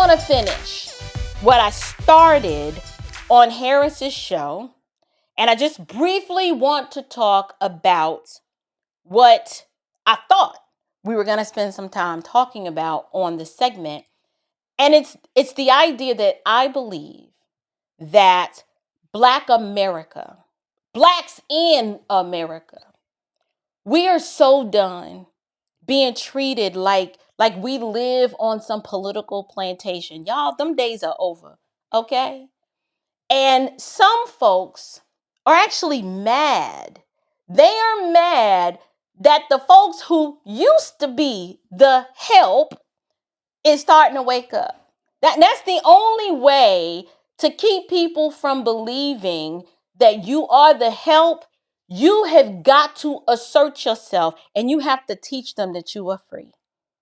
want to finish what I started on Harris's show, and I just briefly want to talk about what I thought we were going to spend some time talking about on this segment. And it's the idea that I believe that Black America, Blacks in America, we are so done being treated like we live on some political plantation. Y'all, them days are over, okay? And some folks are actually mad. They are mad that the folks who used to be the help is starting to wake up. That's the only way to keep people from believing that you are the help. You have got to assert yourself, and you have to teach them that you are free.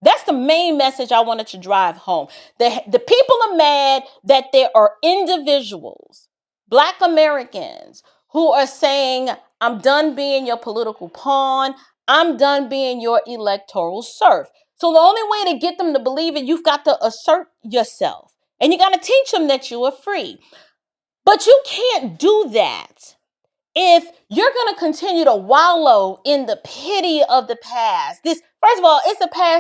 That's the main message I wanted to drive home. The people are mad that there are individuals, Black Americans, who are saying, I'm done being your political pawn. I'm done being your electoral serf. So the only way to get them to believe it, you've got to assert yourself. And you got to teach them that you are free. But you can't do that if you're going to continue to wallow in the pity of the past. First of all, it's a path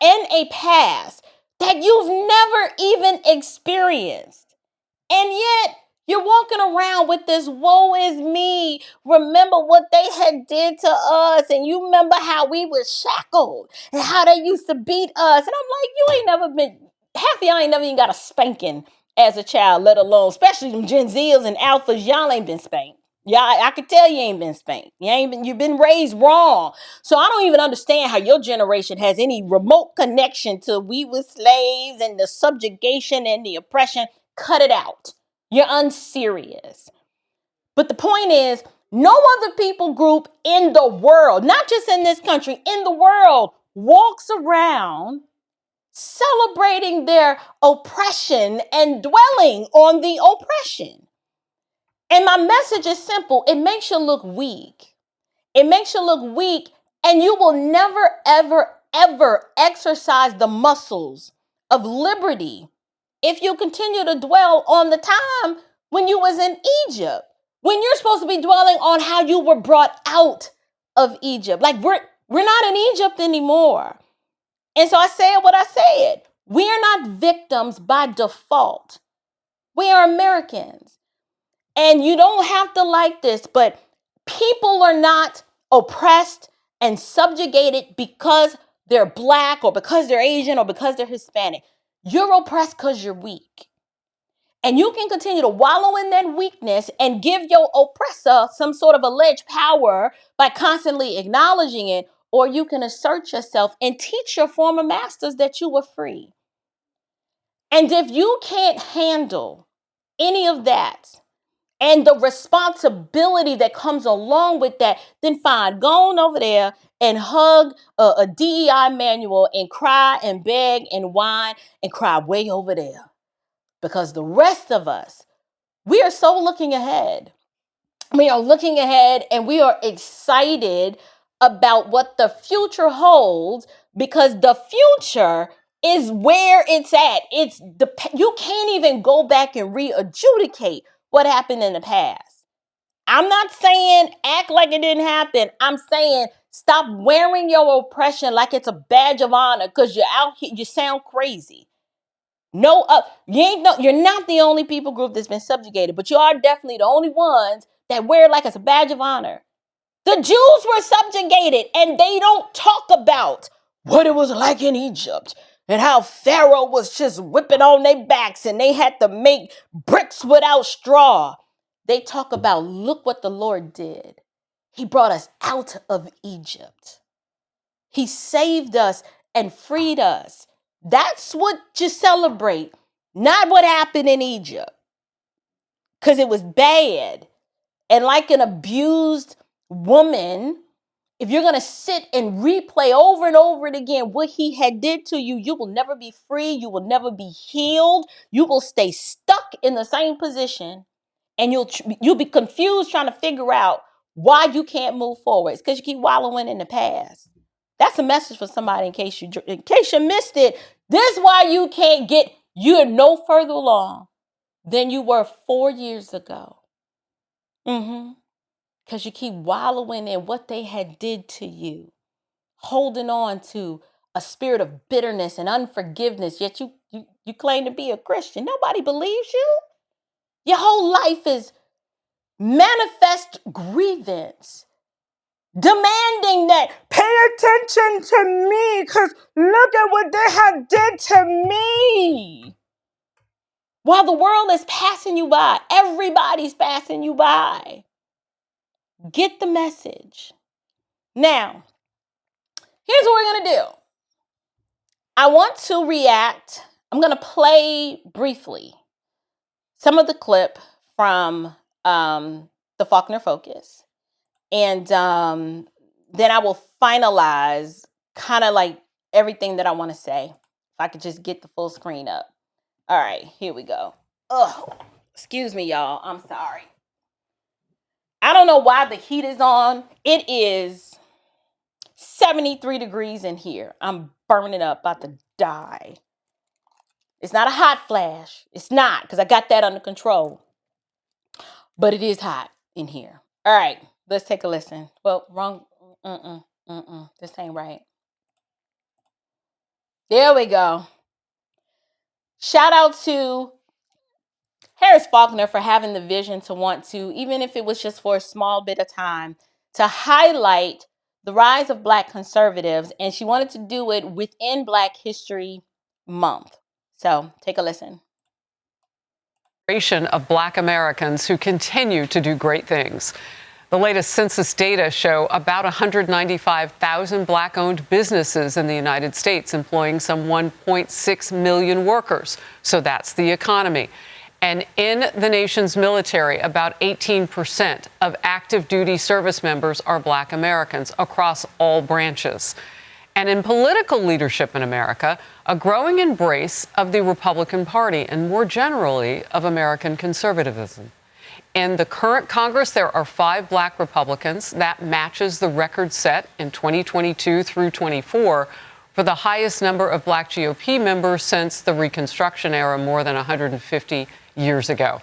and a past that you've never even experienced. And yet you're walking around with this woe is me. Remember what they had did to us. And you remember how we were shackled and how they used to beat us. And I'm like, half of y'all ain't never even got a spanking as a child, let alone, especially them Gen Zers and Alphas, y'all ain't been spanked. Yeah, I could tell you ain't been spanked. You've been raised wrong. So I don't even understand how your generation has any remote connection to we were slaves and the subjugation and the oppression. Cut it out. You're unserious. But the point is, no other people group in the world, not just in this country, in the world, walks around celebrating their oppression and dwelling on the oppression. And my message is simple. It makes you look weak. It makes you look weak, and you will never, ever, ever exercise the muscles of liberty if you continue to dwell on the time when you was in Egypt, when you're supposed to be dwelling on how you were brought out of Egypt. Like we're not in Egypt anymore. And so I said what I said. We are not victims by default. We are Americans. And you don't have to like this, but people are not oppressed and subjugated because they're Black or because they're Asian or because they're Hispanic. You're oppressed because you're weak. And you can continue to wallow in that weakness and give your oppressor some sort of alleged power by constantly acknowledging it, or you can assert yourself and teach your former masters that you were free. And if you can't handle any of that and the responsibility that comes along with that, then fine, go on over there and hug a DEI manual and cry and beg and whine and cry way over there. Because the rest of us, we are so looking ahead. We are looking ahead and we are excited about what the future holds, because the future is where it's at. You can't even go back and re-adjudicate what happened in the past. I'm not saying act like it didn't happen. I'm saying stop wearing your oppression like it's a badge of honor because you're out here, you sound crazy. You're not the only people group that's been subjugated, but you are definitely the only ones that wear it like it's a badge of honor. The Jews were subjugated, and they don't talk about what it was like in Egypt and how Pharaoh was just whipping on their backs and they had to make bricks without straw. They talk about, look what the Lord did. He brought us out of Egypt. He saved us and freed us. That's what you celebrate, not what happened in Egypt. Because it was bad. And like an abused woman, if you're going to sit and replay over and over and again what he had did to you, you will never be free. You will never be healed. You will stay stuck in the same position. And you'll be confused trying to figure out why you can't move forward. It's because you keep wallowing in the past. That's a message for somebody in case you missed it. This is why you're no further along than you were 4 years ago. Because you keep wallowing in what they had did to you, holding on to a spirit of bitterness and unforgiveness, yet you claim to be a Christian. Nobody believes you. Your whole life is manifest grievance, demanding that pay attention to me because look at what they have did to me. While the world is passing you by, everybody's passing you by. Get the message. Now, here's what we're going to do. I want to react. I'm going to play briefly some of the clip from the Faulkner Focus. And then I will finalize kind of like everything that I want to say. If I could just get the full screen up. All right, here we go. Oh, excuse me, y'all. I'm sorry. I don't know why the heat is on. It is 73 degrees in here. I'm burning up, about to die. It's not a hot flash. It's not, because I got that under control. But it is hot in here. All right, let's take a listen. Well, wrong. This ain't right. There we go. Shout out to Harris Faulkner for having the vision to want to, even if it was just for a small bit of time, to highlight the rise of Black conservatives. And she wanted to do it within Black History Month. So take a listen. Of Black Americans who continue to do great things. The latest census data show about 195,000 Black-owned businesses in the United States, employing some 1.6 million workers. So that's the economy. And in the nation's military, about 18% of active duty service members are Black Americans across all branches. And in political leadership in America, a growing embrace of the Republican Party and more generally of American conservatism. In the current Congress, there are 5 Black Republicans. That matches the record set in 2022 through 24 for the highest number of Black GOP members since the Reconstruction era more than 150 years ago.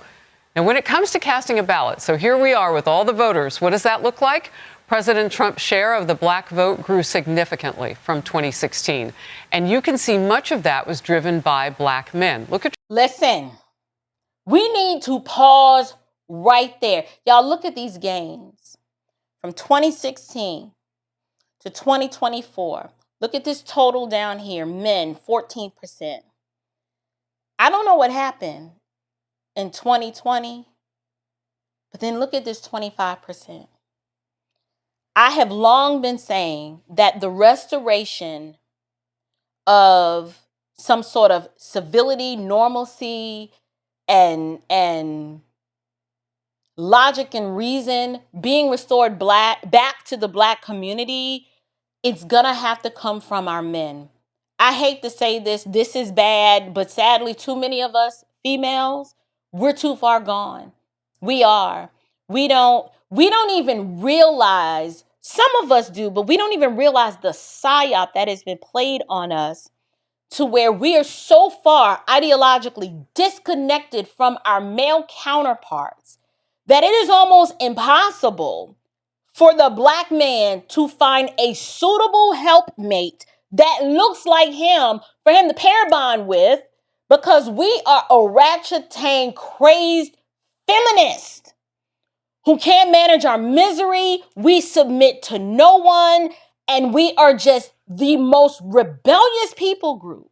Now, when it comes to casting a ballot, so here we are with all the voters. What does that look like? President Trump's share of the Black vote grew significantly from 2016. And you can see much of that was driven by Black men. Listen, we need to pause right there. Y'all look at these gains from 2016 to 2024. Look at this total down here. Men, 14%. I don't know what happened in 2020, but then look at this 25%. I have long been saying that the restoration of some sort of civility, normalcy, and logic and reason being restored back to the Black community, it's gonna have to come from our men. I hate to say this is bad, but sadly, too many of us females, we're too far gone. We are. We don't even realize, some of us do, but we don't even realize the psyop that has been played on us to where we are so far ideologically disconnected from our male counterparts that it is almost impossible for the Black man to find a suitable helpmate that looks like him for him to pair bond with, because we are a ratchet-tained, crazed feminist who can't manage our misery. We submit to no one, and we are just the most rebellious people group.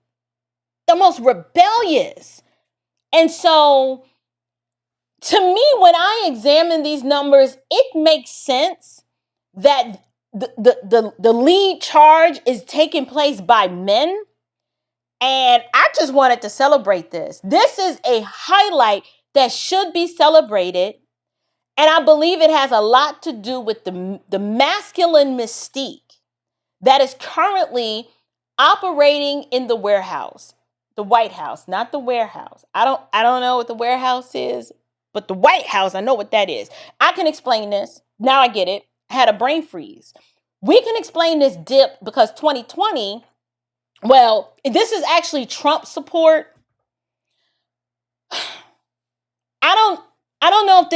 The most rebellious. And so, to me, when I examine these numbers, it makes sense that the lead charge is taking place by men. And I just wanted to celebrate this. This is a highlight that should be celebrated. And I believe it has a lot to do with the masculine mystique that is currently operating in the warehouse, the White House, not the warehouse. I don't know what the warehouse is, but the White House, I know what that is. I can explain this. Now I get it. I had a brain freeze. We can explain this dip because 2020, well, this is actually Trump support. I don't know if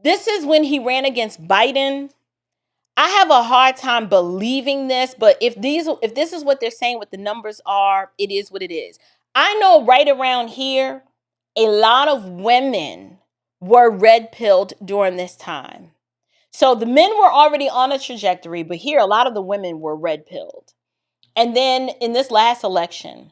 this is when he ran against Biden. I have a hard time believing this, but if this is what they're saying, what the numbers are, it is what it is. I know right around here, a lot of women were red-pilled during this time. So the men were already on a trajectory, but here a lot of the women were red-pilled. And then in this last election,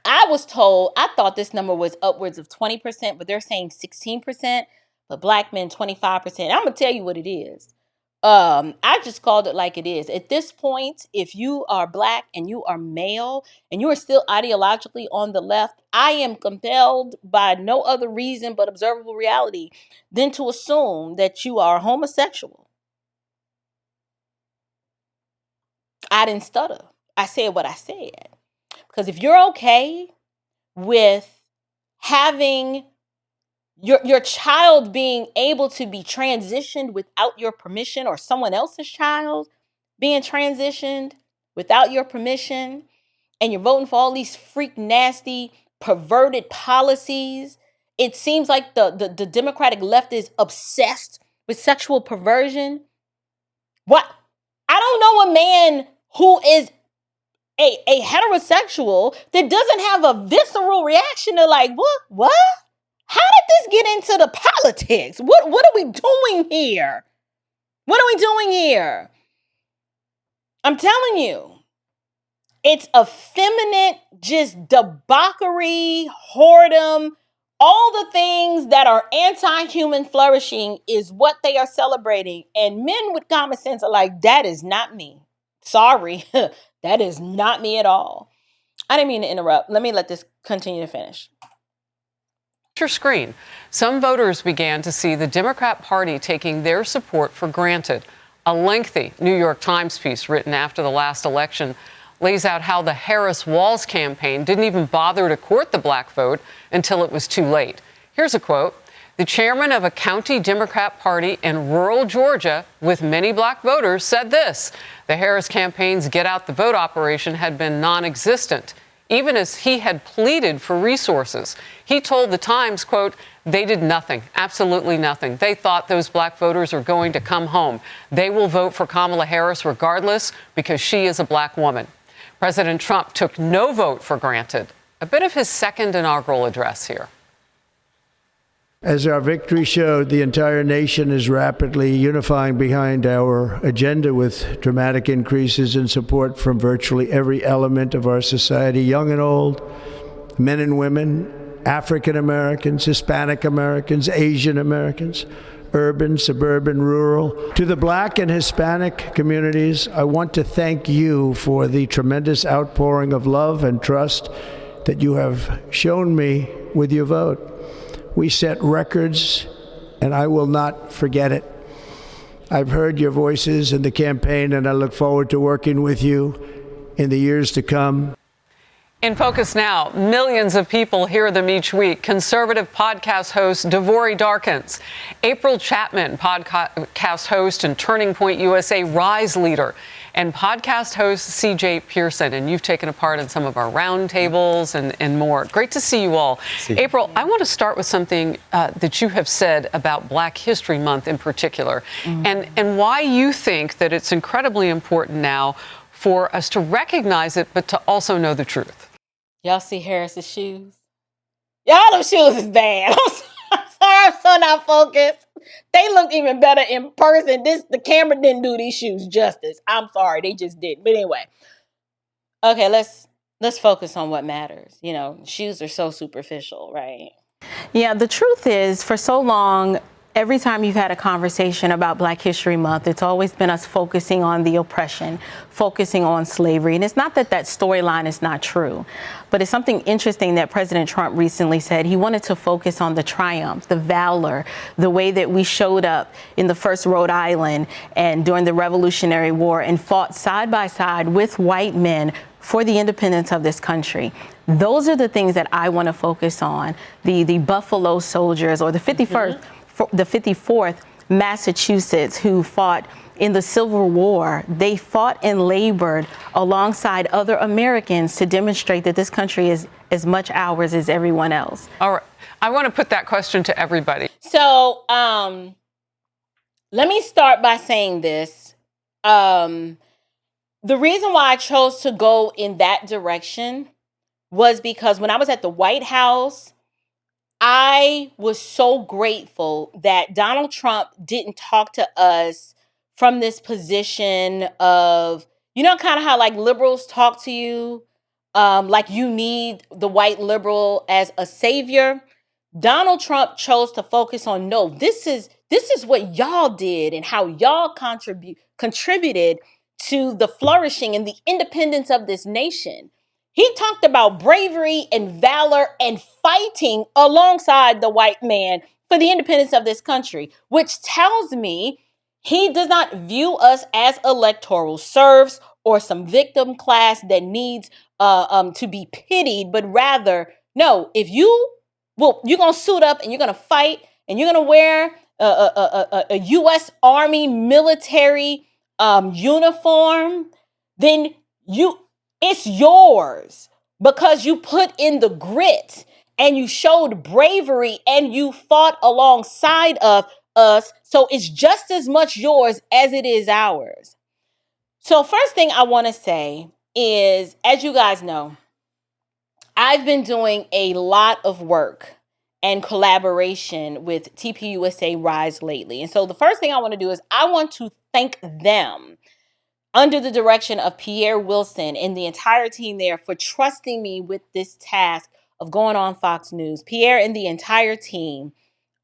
I was told, I thought this number was upwards of 20%, but they're saying 16%, but black men 25%. I'm going to tell you what it is. I just called it like it is. At this point, if you are black and you are male and you are still ideologically on the left, I am compelled by no other reason but observable reality than to assume that you are homosexual. I didn't stutter. I said what I said. Because if you're okay with having your child being able to be transitioned without your permission, or someone else's child being transitioned without your permission, and you're voting for all these freak, nasty, perverted policies, it seems like the Democratic left is obsessed with sexual perversion. What? I don't know a man who is a heterosexual that doesn't have a visceral reaction to like, what? How did this get into the politics? What are we doing here? What are we doing here? I'm telling you, it's effeminate, just debauchery, whoredom, all the things that are anti-human flourishing is what they are celebrating. And men with common sense are like, that is not me. Sorry, that is not me at all. I didn't mean to interrupt. Let me let this continue to finish. Your screen, some voters began to see the Democrat Party taking their support for granted. A lengthy New York Times piece written after the last election lays out how the Harris-Walz campaign didn't even bother to court the black vote until it was too late. Here's a quote. The chairman of a county Democrat party in rural Georgia with many black voters said this: the Harris campaign's get out the vote operation had been non-existent, even as he had pleaded for resources. He told the Times, quote, they did nothing, absolutely nothing. They thought those black voters are going to come home. They will vote for Kamala Harris regardless because she is a black woman. President Trump took no vote for granted. A bit of his second inaugural address here. As our victory showed, the entire nation is rapidly unifying behind our agenda with dramatic increases in support from virtually every element of our society, young and old, men and women, African Americans, Hispanic Americans, Asian Americans, urban, suburban, rural. To the black and Hispanic communities, I want to thank you for the tremendous outpouring of love and trust that you have shown me with your vote. We set records, and I will not forget it. I've heard your voices in the campaign, and I look forward to working with you in the years to come. In Focus Now, millions of people hear them each week. Conservative podcast host Devori Darkins, April Chapman, podcast host and Turning Point USA Rise leader, and podcast host CJ Pearson. And you've taken a part in some of our roundtables and more. Great to see you all. April, I want to start with something that you have said about Black History Month in particular, and why you think that it's incredibly important now for us to recognize it, but to also know the truth. Y'all see Harris's shoes? Y'all, those shoes is bad. I'm sorry, I'm so not focused. They look even better in person. The camera didn't do these shoes justice. I'm sorry, they just didn't. But anyway, okay, let's focus on what matters. You know, shoes are so superficial, right? Yeah, the truth is, for so long, every time you've had a conversation about Black History Month, it's always been us focusing on the oppression, focusing on slavery. And it's not that that storyline is not true, but it's something interesting that President Trump recently said. He wanted to focus on the triumph, the valor, the way that we showed up in the first Rhode Island and during the Revolutionary War and fought side by side with white men for the independence of this country. Those are the things that I want to focus on. The Buffalo Soldiers, or the 51st, the 54th Massachusetts who fought in the Civil War. They fought and labored alongside other Americans to demonstrate that this country is as much ours as everyone else. All right. I want to put that question to everybody. So let me start by saying this. The reason why I chose to go in that direction was because when I was at the White House, I was so grateful that Donald Trump didn't talk to us from this position of, kind of how like liberals talk to you, like you need the white liberal as a savior. Donald Trump chose to focus on, no, this is what y'all did and how y'all contributed to the flourishing and the independence of this nation. He talked about bravery and valor and fighting alongside the white man for the independence of this country, which tells me he does not view us as electoral serfs or some victim class that needs to be pitied, but rather, no, if you're going to suit up and you're going to fight and you're going to wear a U.S. Army military uniform, then it's yours because you put in the grit and you showed bravery and you fought alongside of us. So it's just as much yours as it is ours. So first thing I want to say is, as you guys know, I've been doing a lot of work and collaboration with TPUSA Rise lately. And so the first thing I want to do is I want to thank them under the direction of Pierre Wilson and the entire team there for trusting me with this task of going on Fox News. Pierre and the entire team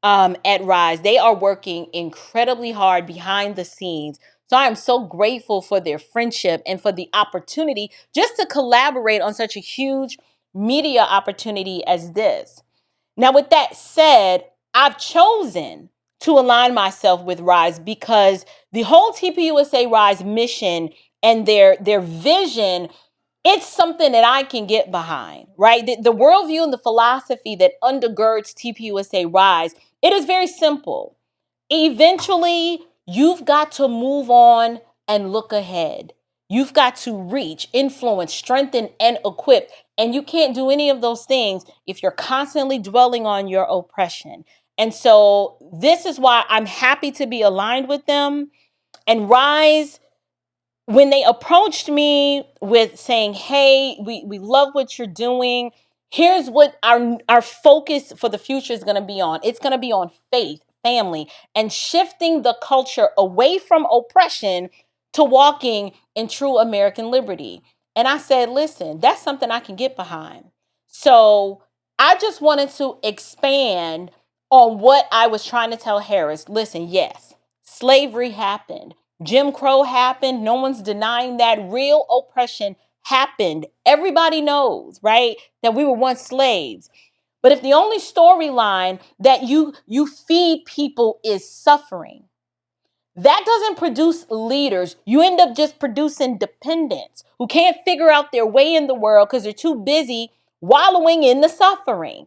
at Rise, they are working incredibly hard behind the scenes. So I am so grateful for their friendship and for the opportunity just to collaborate on such a huge media opportunity as this. Now, with that said, I've chosen to align myself with Rise because the whole TPUSA Rise mission and their vision, it's something that I can get behind, right? The worldview and the philosophy that undergirds TPUSA Rise, it is very simple. Eventually, you've got to move on and look ahead. You've got to reach, influence, strengthen, and equip. And you can't do any of those things if you're constantly dwelling on your oppression. And so this is why I'm happy to be aligned with them. And Rise, when they approached me with saying, hey, we love what you're doing. Here's what our focus for the future is going to be on. It's going to be on faith, family, and shifting the culture away from oppression to walking in true American liberty. And I said, listen, that's something I can get behind. So I just wanted to expand on what I was trying to tell Harris. Listen, yes, slavery happened. Jim Crow happened. No one's denying that. Real oppression happened. Everybody knows, right, that we were once slaves. But if the only storyline that you feed people is suffering, that doesn't produce leaders. You end up just producing dependents who can't figure out their way in the world because they're too busy wallowing in the suffering.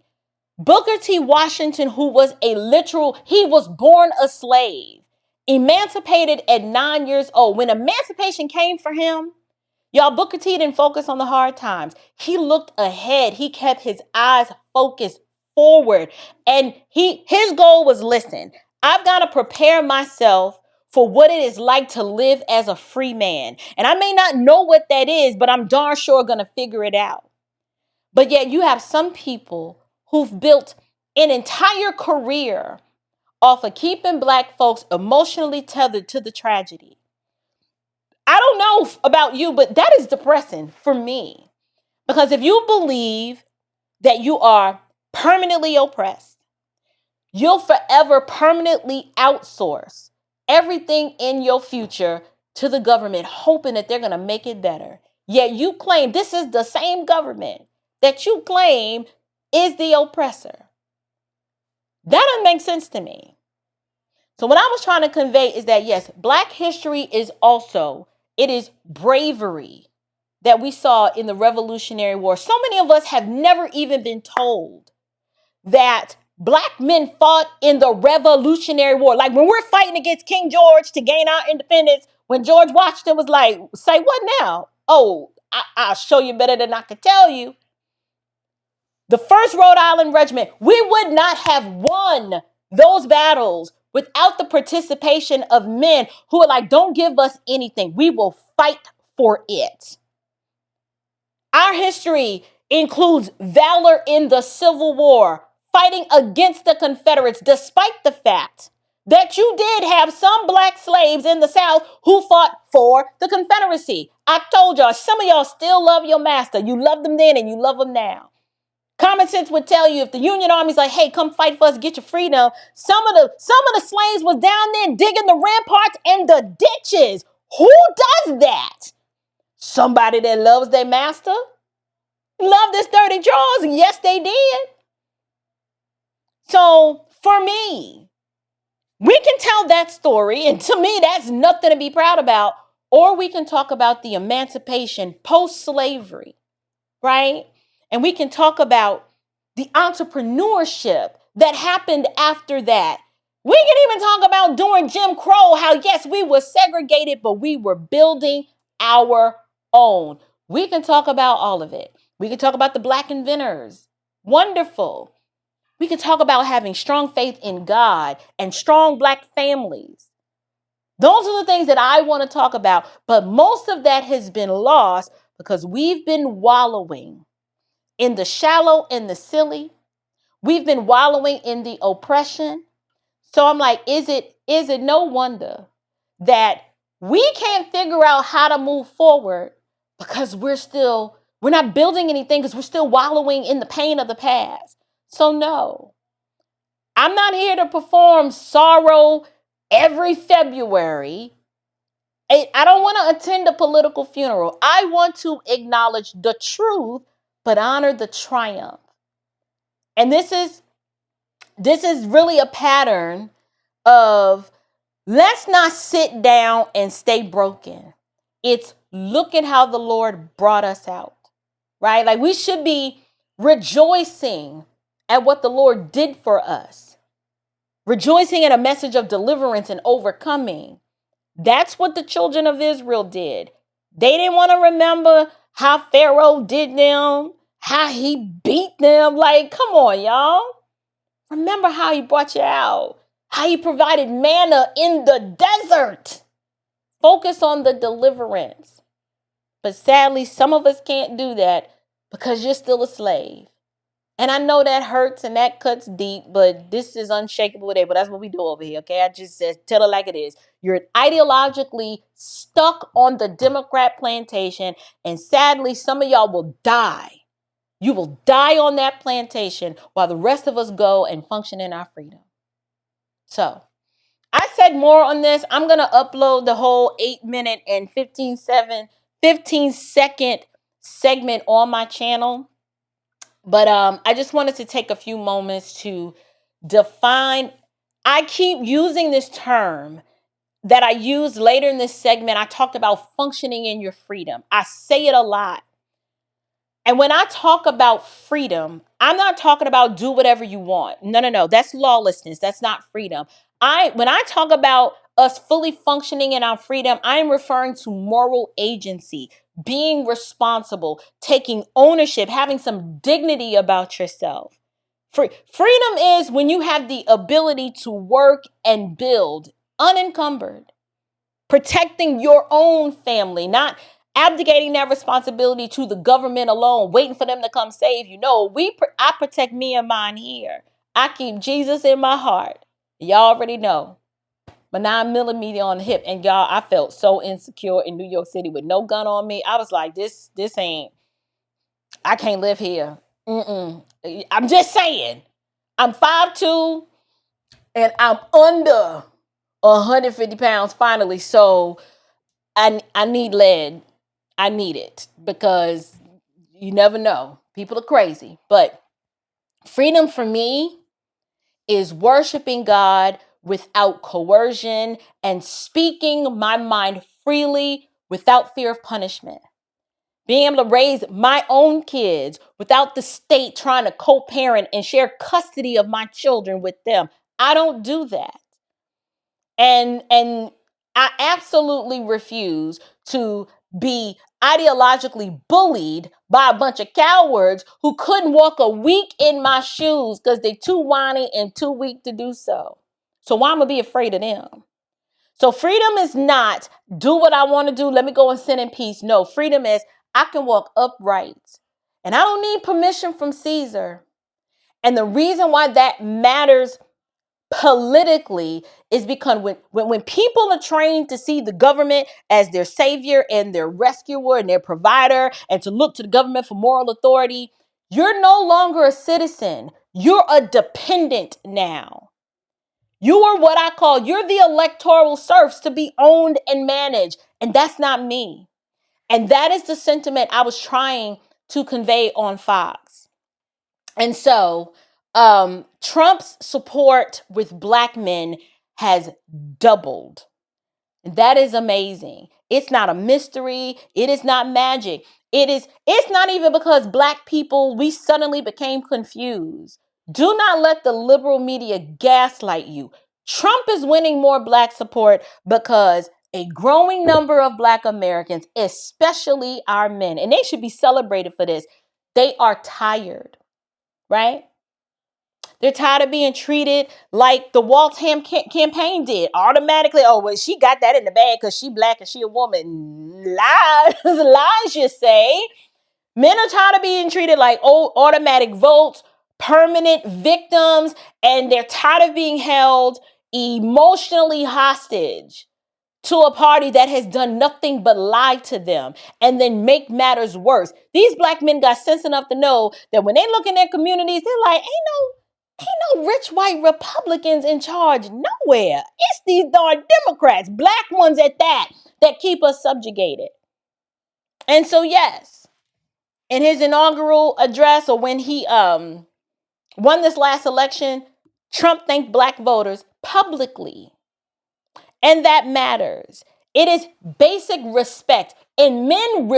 Booker T. Washington, who was he was born a slave, emancipated at 9 years old. When emancipation came for him, y'all, Booker T didn't focus on the hard times. He looked ahead. He kept his eyes focused forward. And his goal was, listen, I've got to prepare myself for what it is like to live as a free man. And I may not know what that is, but I'm darn sure going to figure it out. But yet you have some people who've built an entire career off of keeping Black folks emotionally tethered to the tragedy. I don't know about you, but that is depressing for me. Because if you believe that you are permanently oppressed, you'll forever permanently outsource everything in your future to the government, hoping that they're going to make it better. Yet you claim this is the same government that you claim is the oppressor. That doesn't make sense to me. So what I was trying to convey is that, yes, Black history is it is bravery that we saw in the Revolutionary War. So many of us have never even been told that Black men fought in the Revolutionary War. Like when we're fighting against King George to gain our independence, when George Washington was like, say what now? Oh, I'll show you better than I could tell you. The 1st Rhode Island Regiment, we would not have won those battles without the participation of men who are like, don't give us anything. We will fight for it. Our history includes valor in the Civil War, fighting against the Confederates, despite the fact that you did have some black slaves in the South who fought for the Confederacy. I told y'all, some of y'all still love your master. You loved them then and you love them now. Common sense would tell you if the Union Army's like, hey, come fight for us, get your freedom. Some of the slaves was down there digging the ramparts and the ditches. Who does that? Somebody that loves their master. Love this dirty drawers. Yes, they did. So for me, we can tell that story. And to me, that's nothing to be proud about. Or we can talk about the emancipation post-slavery, right? And we can talk about the entrepreneurship that happened after that. We can even talk about during Jim Crow, how yes, we were segregated, but we were building our own. We can talk about all of it. We can talk about the black inventors. Wonderful. We can talk about having strong faith in God and strong black families. Those are the things that I want to talk about. But most of that has been lost because we've been wallowing in the shallow and the silly. We've been wallowing in the oppression. So I'm like, is it no wonder that we can't figure out how to move forward because we're not building anything because we're still wallowing in the pain of the past. So no, I'm not here to perform sorrow every February. I don't want to attend a political funeral. I want to acknowledge the truth, but honor the triumph. And this is really a pattern of let's not sit down and stay broken. It's look at how the Lord brought us out, right? Like we should be rejoicing at what the Lord did for us, rejoicing in a message of deliverance and overcoming. That's what the children of Israel did. They didn't want to remember how Pharaoh did them, how he beat them. Like, come on, y'all. Remember how he brought you out, how he provided manna in the desert. Focus on the deliverance. But sadly, some of us can't do that because you're still a slave. And I know that hurts and that cuts deep, but this is unshakable today. But that's what we do over here, okay? I just said, tell it like it is. You're ideologically stuck on the Democrat plantation, and sadly, some of y'all will die. You will die on that plantation while the rest of us go and function in our freedom. So I said more on this. I'm going to upload the whole 8-minute and 15-second segment on my channel. But I just wanted to take a few moments to define. I keep using this term that I used later in this segment. I talked about functioning in your freedom. I say it a lot. And when I talk about freedom, I'm not talking about do whatever you want. No. That's lawlessness. That's not freedom. When I talk about us fully functioning in our freedom, I'm referring to moral agency, being responsible, taking ownership, having some dignity about yourself. Freedom is when you have the ability to work and build unencumbered, protecting your own family, not abdicating that responsibility to the government alone, waiting for them to come save you. No, I protect me and mine here. I keep Jesus in my heart. Y'all already know. My 9mm on the hip. And y'all, I felt so insecure in New York City with no gun on me. I was like, this ain't, I can't live here. I'm just saying. I'm 5'2" and I'm under 150 pounds finally. So I need lead. I need it because you never know. People are crazy. But freedom for me is worshiping God without coercion and speaking my mind freely without fear of punishment. being able to raise my own kids without the state trying to co-parent and share custody of my children with them. I don't do that. And I absolutely refuse to be ideologically bullied by a bunch of cowards who couldn't walk a week in my shoes because they're too whiny and too weak to do so. So why am I gonna be afraid of them? So freedom is not do what I want to do. Let me go and sin in peace. No, freedom is I can walk upright and I don't need permission from Caesar. And the reason why that matters politically is because when people are trained to see the government as their savior and their rescuer and their provider and to look to the government for moral authority, you're no longer a citizen. You're a dependent now. You are what I call, you're the electoral serfs to be owned and managed. And that's not me. And that is the sentiment I was trying to convey on Fox. And so Trump's support with Black men has doubled. And that is amazing. It's not a mystery. It is not magic. It's not even because Black people, we suddenly became confused. Do not let the liberal media gaslight you. Trump is winning more Black support because a growing number of Black Americans, especially our men, and they should be celebrated for this, they are tired, right? They're tired of being treated like the Waltham campaign did. Automatically, oh, well, she got that in the bag because she Black and she a woman. Lies, lies, you say. Men are tired of being treated like old automatic votes, permanent victims, and they're tired of being held emotionally hostage to a party that has done nothing but lie to them and then make matters worse. These Black men got sense enough to know that when they look in their communities, they're like, ain't no rich white Republicans in charge nowhere. It's these darn Democrats, Black ones at that keep us subjugated. And so, yes, in his inaugural address, or when he won this last election, Trump thanked Black voters publicly. And that matters. It is basic respect. And men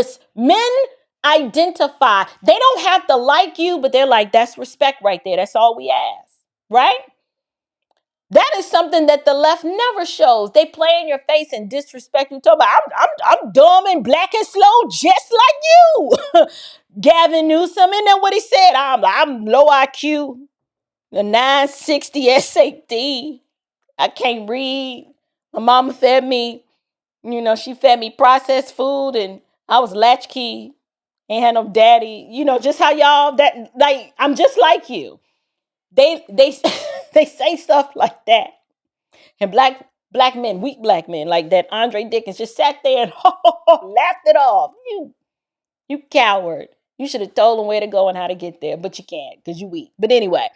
identify. They don't have to like you, but they're like, that's respect right there. That's all we ask, right? That is something that the left never shows. They play in your face and disrespect you. Talk about, I'm dumb and Black and slow, just like you. Gavin Newsom, and then what he said, I'm low IQ, a 960 SAT. I can't read. My mama fed me, she fed me processed food, and I was latchkey. Ain't had no daddy. Just how y'all that like. I'm just like you. They they say stuff like that, and black men, weak Black men, like that Andre Dickens just sat there and laughed it off. You coward. You should have told them where to go and how to get there, but you can't because you weak. But anyway,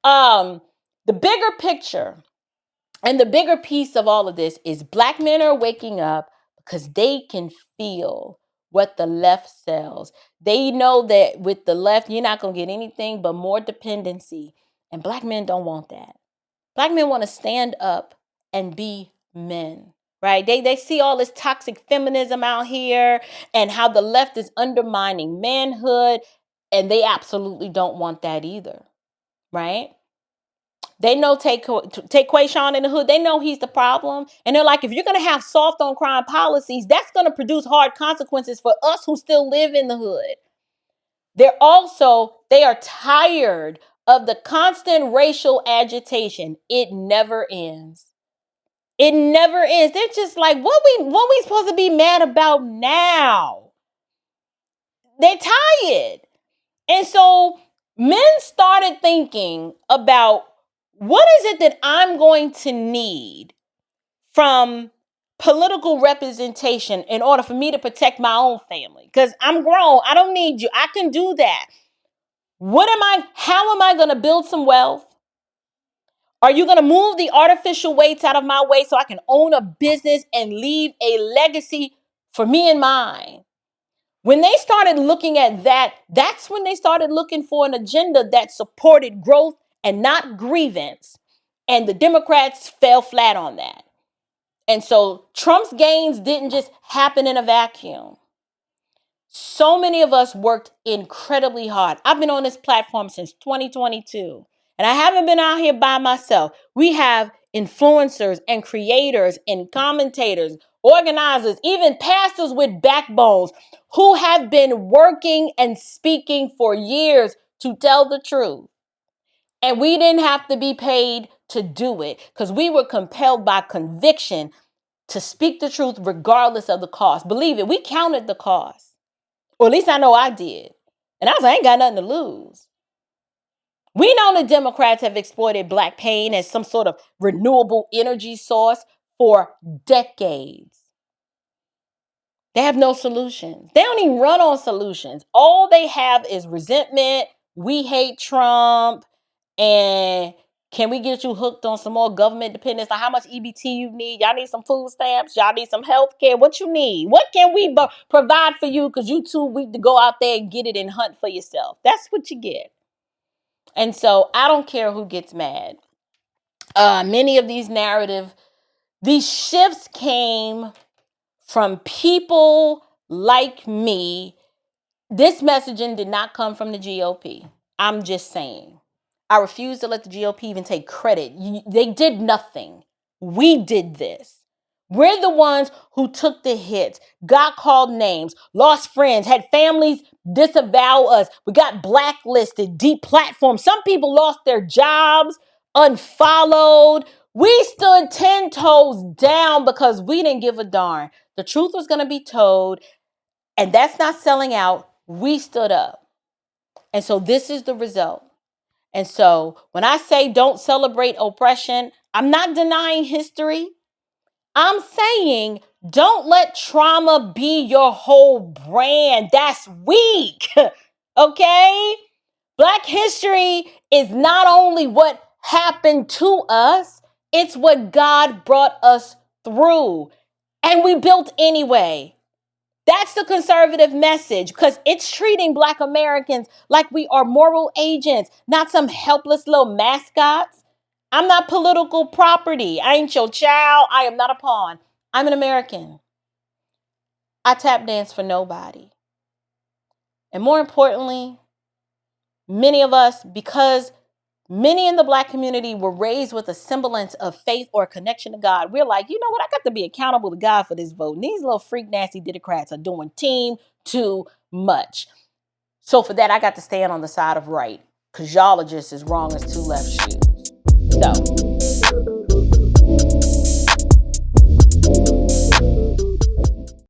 the bigger picture and the bigger piece of all of this is Black men are waking up because they can feel what the left sells. They know that with the left, you're not going to get anything but more dependency. And Black men don't want that. Black men want to stand up and be men, right? They see all this toxic feminism out here and how the left is undermining manhood. And they absolutely don't want that either, right? They know take Quayshawn in the hood. They know he's the problem. And they're like, if you're going to have soft on crime policies, that's going to produce hard consequences for us who still live in the hood. They are tired of the constant racial agitation. It never ends. It never ends. They're just like, what we supposed to be mad about now? They're tired. And so men started thinking about, what is it that I'm going to need from political representation in order for me to protect my own family? Because I'm grown. I don't need you. I can do that. How am I going to build some wealth? Are you going to move the artificial weights out of my way so I can own a business and leave a legacy for me and mine? When they started looking at that, that's when they started looking for an agenda that supported growth and not grievance. And the Democrats fell flat on that. And so Trump's gains didn't just happen in a vacuum. So many of us worked incredibly hard. I've been on this platform since 2022, and I haven't been out here by myself. We have influencers and creators and commentators, organizers, even pastors with backbones who have been working and speaking for years to tell the truth. And we didn't have to be paid to do it because we were compelled by conviction to speak the truth regardless of the cost. Believe it, we counted the cost. Or at least I know I did. And I was like, I ain't got nothing to lose. We know the Democrats have exploited Black pain as some sort of renewable energy source for decades. They have no solutions. They don't even run on solutions. All they have is resentment. We hate Trump. And can we get you hooked on some more government dependence? Like how much EBT you need? Y'all need some food stamps? Y'all need some health care? What you need? What can we provide for you? Because you too weak to go out there and get it and hunt for yourself. That's what you get. And so I don't care who gets mad. Many of these these shifts came from people like me. This messaging did not come from the GOP. I'm just saying. I refuse to let the GOP even take credit. They did nothing. We did this. We're the ones who took the hits, got called names, lost friends, had families disavow us. We got blacklisted, deplatformed. Some people lost their jobs, unfollowed. We stood 10 toes down because we didn't give a darn. The truth was going to be told, and that's not selling out. We stood up. And so this is the result. And so when I say don't celebrate oppression, I'm not denying history. I'm saying don't let trauma be your whole brand. That's weak. Okay? Black history is not only what happened to us, it's what God brought us through. And we built anyway. That's the conservative message because it's treating Black Americans like we are moral agents, not some helpless little mascots. I'm not political property. I ain't your child. I am not a pawn. I'm an American. I tap dance for nobody. And more importantly, many of us, because many in the Black community were raised with a semblance of faith or connection to God. We're like, you know what? I got to be accountable to God for this vote. And these little freak nasty Democrats are doing too much. So for that, I got to stand on the side of right because y'all are just as wrong as two left shoes. So